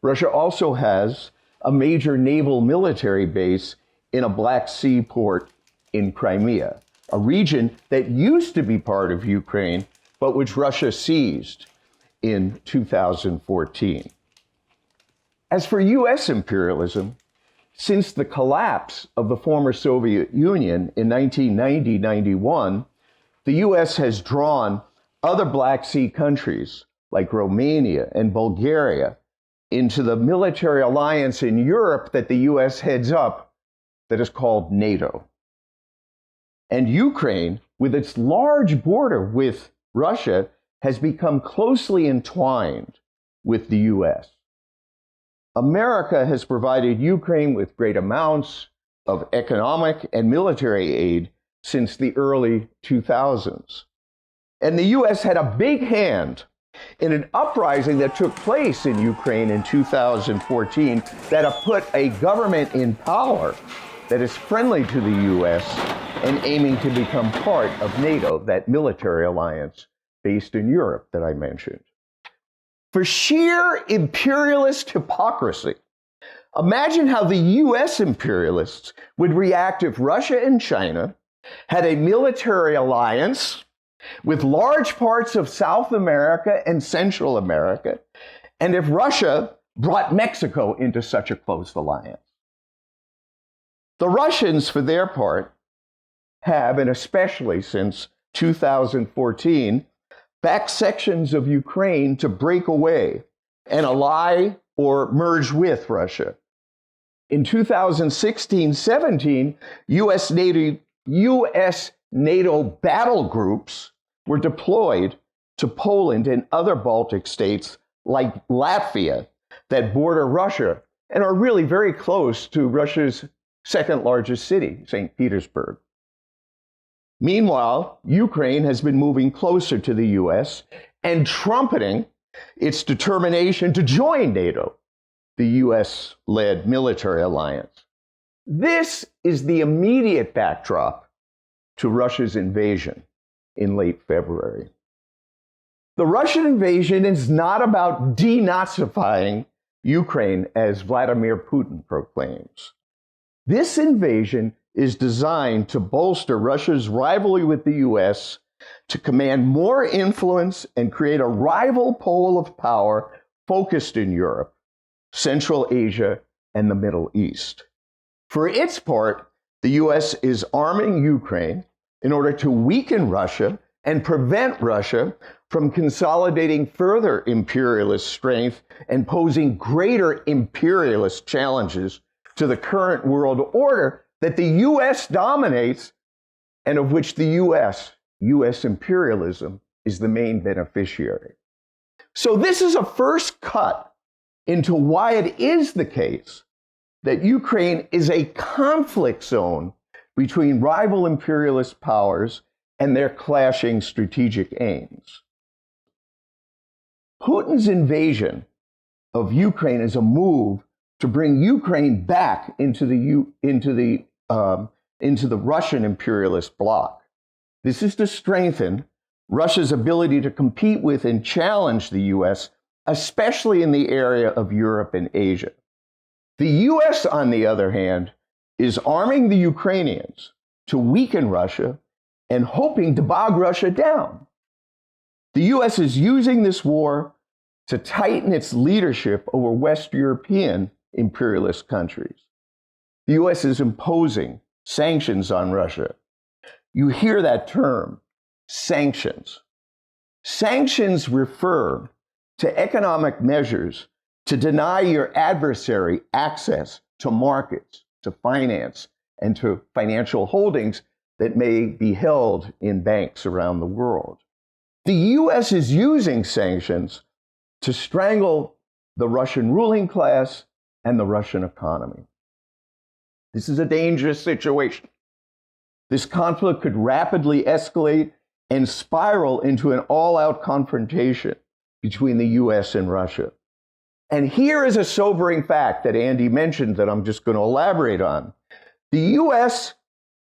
Russia also has a major naval military base in a Black Sea port in Crimea, a region that used to be part of Ukraine, but which Russia seized in 2014. As for US imperialism, since the collapse of the former Soviet Union in 1990-91, the US has drawn other Black Sea countries like Romania and Bulgaria into the military alliance in Europe that the US heads up that is called NATO. And Ukraine, with its large border with Russia, has become closely entwined with the US. America has provided Ukraine with great amounts of economic and military aid since the early 2000s. And the US had a big hand in an uprising that took place in Ukraine in 2014 that have put a government in power that is friendly to the US and aiming to become part of NATO, that military alliance based in Europe that I mentioned. For sheer imperialist hypocrisy, imagine how the US imperialists would react if Russia and China had a military alliance with large parts of South America and Central America, and if Russia brought Mexico into such a close alliance. The Russians, for their part, have, and especially since 2014, backed sections of Ukraine to break away and ally or merge with Russia. In 2016-17, US NATO battle groups were deployed to Poland and other Baltic states like Latvia that border Russia and are really very close to Russia's second largest city, St. Petersburg. Meanwhile, Ukraine has been moving closer to the US and trumpeting its determination to join NATO, the US-led military alliance. This is the immediate backdrop to Russia's invasion in late February. The Russian invasion is not about denazifying Ukraine, as Vladimir Putin proclaims. This invasion is designed to bolster Russia's rivalry with the US, to command more influence and create a rival pole of power focused in Europe, Central Asia, and the Middle East. For its part, the US is arming Ukraine in order to weaken Russia and prevent Russia from consolidating further imperialist strength and posing greater imperialist challenges to the current world order that the US dominates and of which the US imperialism, is the main beneficiary. So this is a first cut into why it is the case that Ukraine is a conflict zone between rival imperialist powers and their clashing strategic aims. Putin's invasion of Ukraine is a move to bring Ukraine back into the Russian imperialist bloc. This is to strengthen Russia's ability to compete with and challenge the US, especially in the area of Europe and Asia. The US, on the other hand, is arming the Ukrainians to weaken Russia and hoping to bog Russia down. The US is using this war to tighten its leadership over West European imperialist countries. The US is imposing sanctions on Russia. You hear that term, sanctions. Sanctions refer to economic measures to deny your adversary access to markets, to finance, and to financial holdings that may be held in banks around the world. The US is using sanctions to strangle the Russian ruling class and the Russian economy. This is a dangerous situation. This conflict could rapidly escalate and spiral into an all-out confrontation between the US and Russia. And here is a sobering fact that Andy mentioned that I'm just going to elaborate on. The US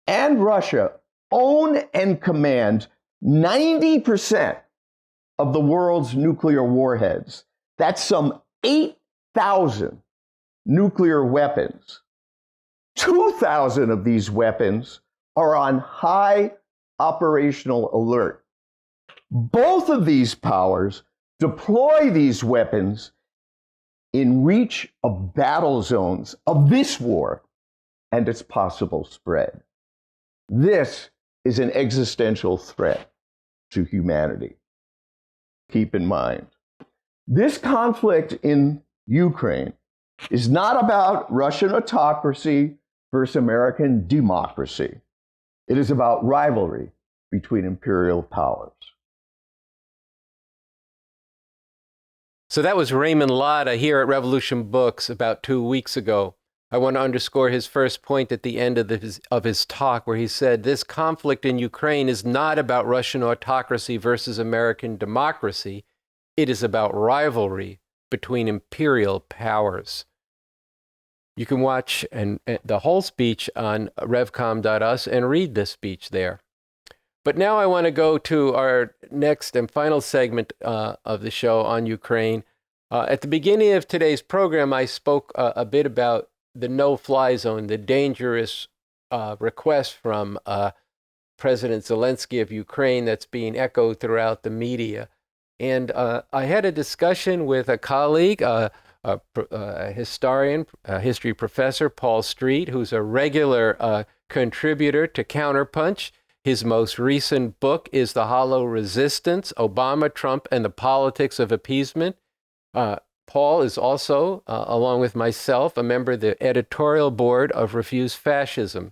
and Russia own and command 90% of the world's nuclear warheads. That's some 8,000 nuclear weapons. 2,000 of these weapons are on high operational alert. Both of these powers deploy these weapons in reach of battle zones of this war and its possible spread. This is an existential threat to humanity. Keep in mind, this conflict in Ukraine is not about Russian autocracy versus American democracy. It is about rivalry between imperial powers. So that was Raymond Lotta here at Revolution Books about 2 weeks ago. I want to underscore his first point at the end of his talk, where he said this conflict in Ukraine is not about Russian autocracy versus American democracy. It is about rivalry between imperial powers. You can watch the whole speech on revcom.us and read this speech there. But now I want to go to our next and final segment of the show on Ukraine. At the beginning of today's program, I spoke a bit about the no-fly zone, the dangerous request from President Zelensky of Ukraine that's being echoed throughout the media. And I had a discussion with a colleague, a historian, a history professor, Paul Street, who's a regular contributor to Counterpunch. His most recent book is The Hollow Resistance, Obama, Trump, and the Politics of Appeasement. Paul is also, along with myself, a member of the editorial board of Refuse Fascism.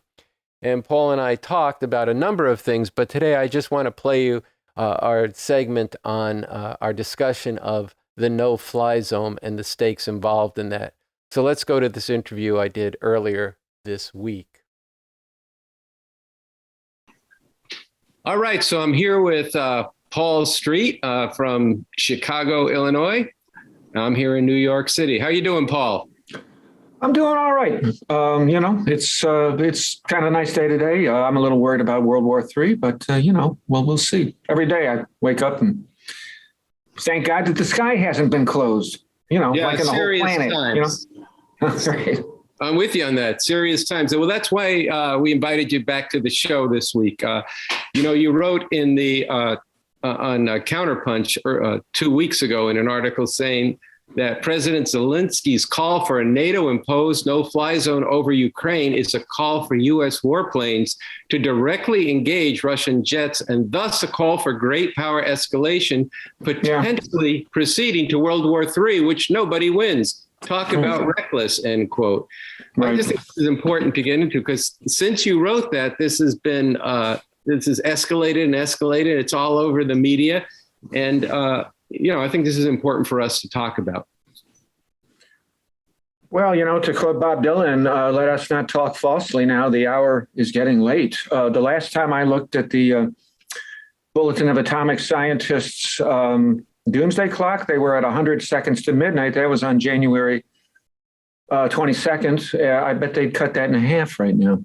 And Paul and I talked about a number of things, but today I just want to play you our segment on our discussion of the no-fly zone and the stakes involved in that. So let's go to this interview I did earlier this week. All right, so I'm here with Paul Street from Chicago, Illinois. I'm here in New York City. How you doing, Paul? I'm doing all right. It's kind of a nice day today. I'm a little worried about World War III, but we'll see. Every day I wake up and thank God that the sky hasn't been closed. Like in the whole planet. Times. Right. I'm with you on that. Serious times. Well, that's why we invited you back to the show this week. You wrote in the on Counterpunch 2 weeks ago in an article saying that President Zelensky's call for a NATO-imposed no-fly zone over Ukraine is a call for U.S. warplanes to directly engage Russian jets, and thus a call for great power escalation, potentially proceeding to World War III, which nobody wins. Talk about reckless, end quote. Right. I just think this is important to get into, because since you wrote that, this has escalated and escalated. It's all over the media. And, I think this is important for us to talk about. Well, to quote Bob Dylan, let us not talk falsely now. The hour is getting late. The last time I looked at the Bulletin of Atomic Scientists doomsday clock, they were at 100 seconds to midnight. That was on January 22nd. I bet they'd cut that in half right now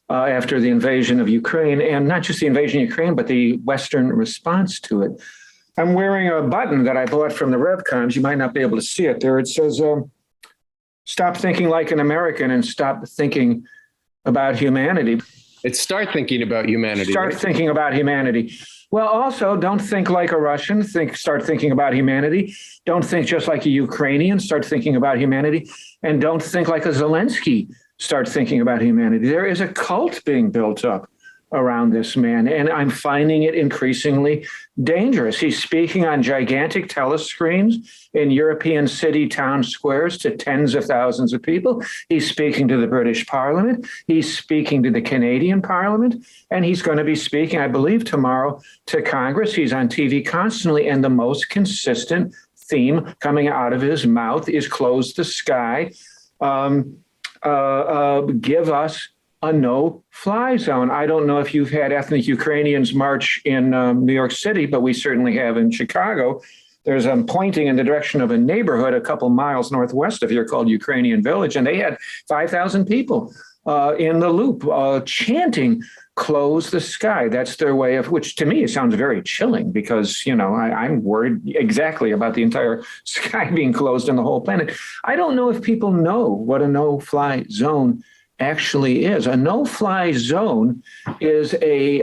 after the invasion of Ukraine, and not just the invasion of Ukraine, but the Western response to it. I'm wearing a button that I bought from the RevComs. You might not be able to see it there. It says, stop thinking like an American and stop thinking about humanity. It's start thinking about humanity. Start thinking about humanity. Well, also, don't think like a Russian. Start thinking about humanity. Don't think just like a Ukrainian. Start thinking about humanity. And don't think like a Zelensky. Start thinking about humanity. There is a cult being built up around this man, and I'm finding it increasingly dangerous. He's speaking on gigantic telescreens in European city town squares to tens of thousands of people. He's speaking to the British Parliament. He's speaking to the Canadian Parliament, and he's going to be speaking, I believe, tomorrow to Congress. He's on TV constantly, and the most consistent theme coming out of his mouth is close the sky, give us a no-fly zone. I don't know if you've had ethnic Ukrainians march in New York City, but we certainly have in Chicago. There's pointing in the direction of a neighborhood a couple miles northwest of here called Ukrainian Village, and they had 5,000 people in the loop chanting, close the sky. That's their way of, which to me sounds very chilling because, I'm worried exactly about the entire sky being closed and the whole planet. I don't know if people know what a no-fly zone actually is. A no-fly zone is a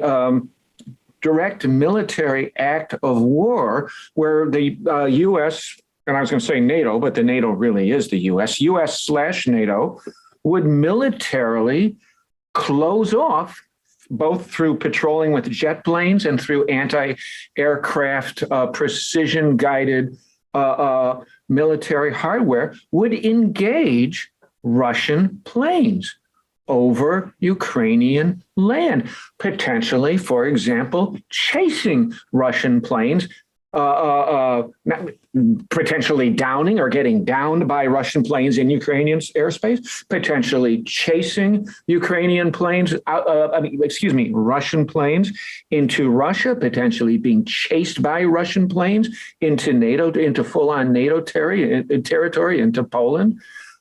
direct military act of war where the U.S., and I was going to say NATO, but the NATO really is the U.S./NATO, would militarily close off, both through patrolling with jet planes and through anti-aircraft precision-guided military hardware, would engage Russian planes over Ukrainian land, potentially, for example, chasing Russian planes, potentially downing or getting downed by Russian planes in Ukrainian airspace, potentially chasing Russian planes into Russia, potentially being chased by Russian planes into NATO, into full-on NATO territory, into Poland.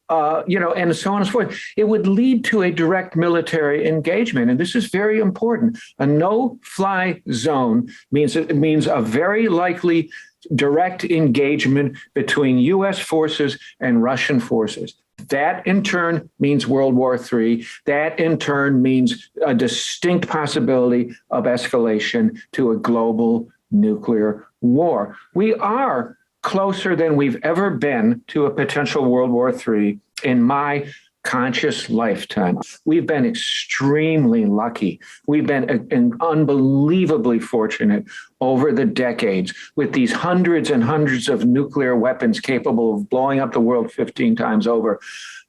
And so on and so forth. It would lead to a direct military engagement. And this is very important. A no-fly zone means a very likely direct engagement between U.S. forces and Russian forces. That in turn means World War III. That in turn means a distinct possibility of escalation to a global nuclear war. We are closer than we've ever been to a potential World War III in my conscious lifetime. We've been extremely lucky. We've been unbelievably fortunate over the decades with these hundreds and hundreds of nuclear weapons capable of blowing up the world 15 times over,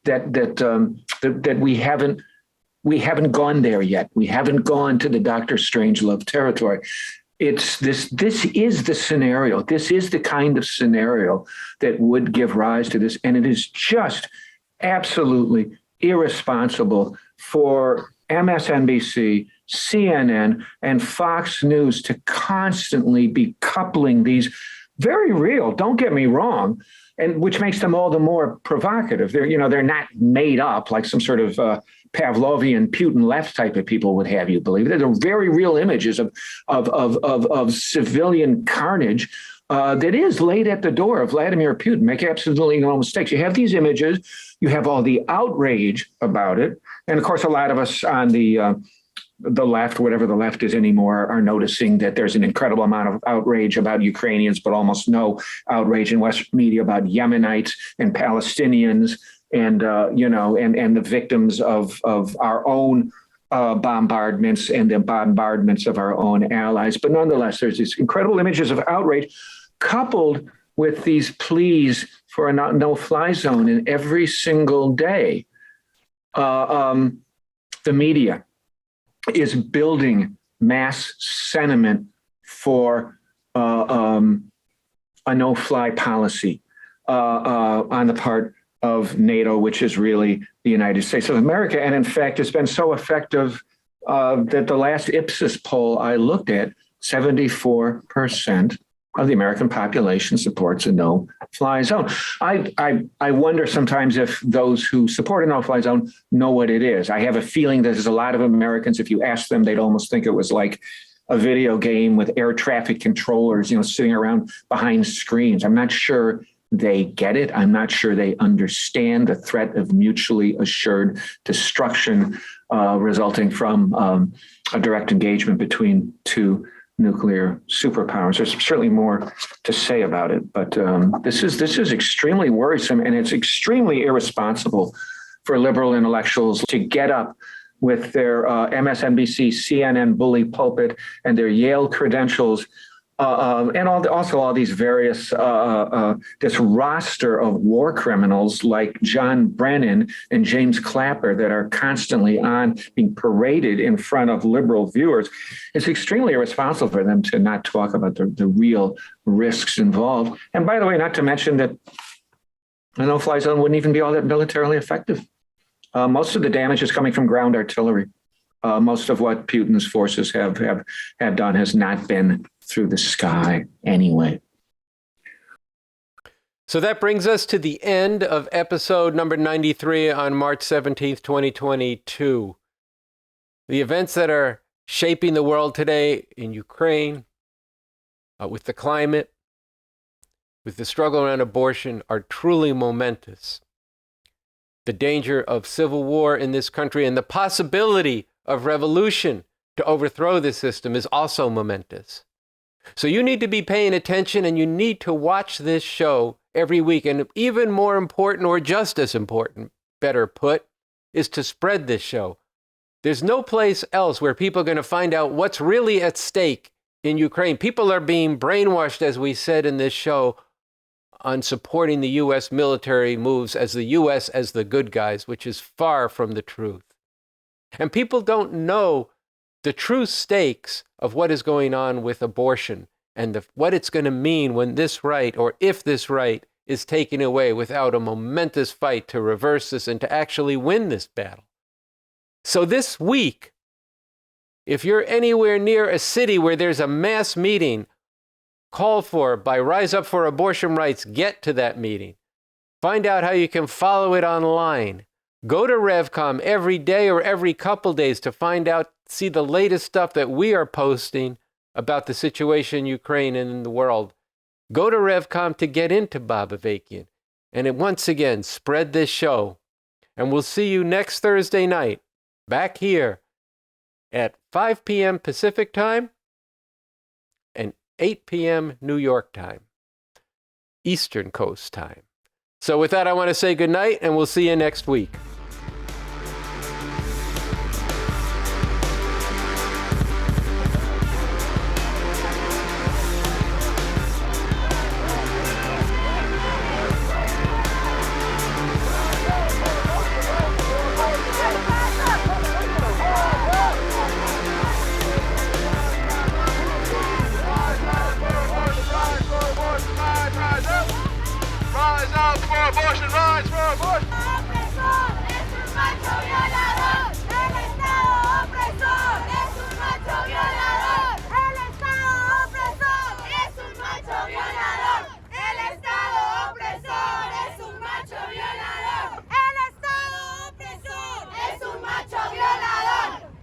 that we haven't gone there yet. We haven't gone to the Dr. Strangelove territory. This is the scenario. This is the kind of scenario that would give rise to this. And it is just absolutely irresponsible for MSNBC, CNN, and Fox News to constantly be coupling these very real, don't get me wrong, and which makes them all the more provocative. They're not made up like some sort of Pavlovian Putin left type of people would have you believe. They're very real images of civilian carnage that is laid at the door of Vladimir Putin. Make absolutely no mistakes. You have these images, you have all the outrage about it. And of course, a lot of us on the left, whatever the left is anymore, are noticing that there's an incredible amount of outrage about Ukrainians, but almost no outrage in Western media about Yemenites and Palestinians and the victims of our own bombardments and the bombardments of our own allies. But nonetheless, there's these incredible images of outrage coupled with these pleas for a no-fly zone. And every single day, the media is building mass sentiment for a no-fly policy on the part of NATO, which is really the United States of America. And in fact, it's been so effective that the last Ipsos poll I looked at, 74% of the American population supports a no-fly zone. I wonder sometimes if those who support a no-fly zone know what it is. I have a feeling that there's a lot of Americans, if you ask them, they'd almost think it was like a video game with air traffic controllers, sitting around behind screens. I'm not sure they get it. I'm not sure they understand the threat of mutually assured destruction resulting from a direct engagement between two nuclear superpowers. There's certainly more to say about it, but this is extremely worrisome, and it's extremely irresponsible for liberal intellectuals to get up with their MSNBC, CNN bully pulpit and their Yale credentials, and also all these various, this roster of war criminals like John Brennan and James Clapper that are constantly being paraded in front of liberal viewers. It's extremely irresponsible for them to not talk about the real risks involved. And by the way, not to mention that a no-fly zone wouldn't even be all that militarily effective. Most of the damage is coming from ground artillery. Most of what Putin's forces have done has not been through the sky anyway. So that brings us to the end of episode number 93 on March 17th, 2022. The events that are shaping the world today in Ukraine, with the climate, with the struggle around abortion, are truly momentous. The danger of civil war in this country and the possibility of revolution to overthrow this system is also momentous. So you need to be paying attention, and you need to watch this show every week. And even more important, or just as important, better put, is to spread this show. There's no place else where people are going to find out what's really at stake in Ukraine. People are being brainwashed, as we said in this show, on supporting the U.S. military moves as the U.S. as the good guys, which is far from the truth. And people don't know the true stakes of what is going on with abortion and what it's going to mean when this right, or if this right, is taken away without a momentous fight to reverse this and to actually win this battle. So this week, if you're anywhere near a city where there's a mass meeting called for by Rise Up for Abortion Rights, get to that meeting. Find out how you can follow it online. Go to RevCom every day or every couple days to find out, see the latest stuff that we are posting about the situation in Ukraine and in the world. Go to RevCom to get into Bob Avakian. And once again, spread this show. And we'll see you next Thursday night, back here at 5 p.m. Pacific time and 8 p.m. New York time, Eastern Coast time. So with that, I want to say good night, and we'll see you next week.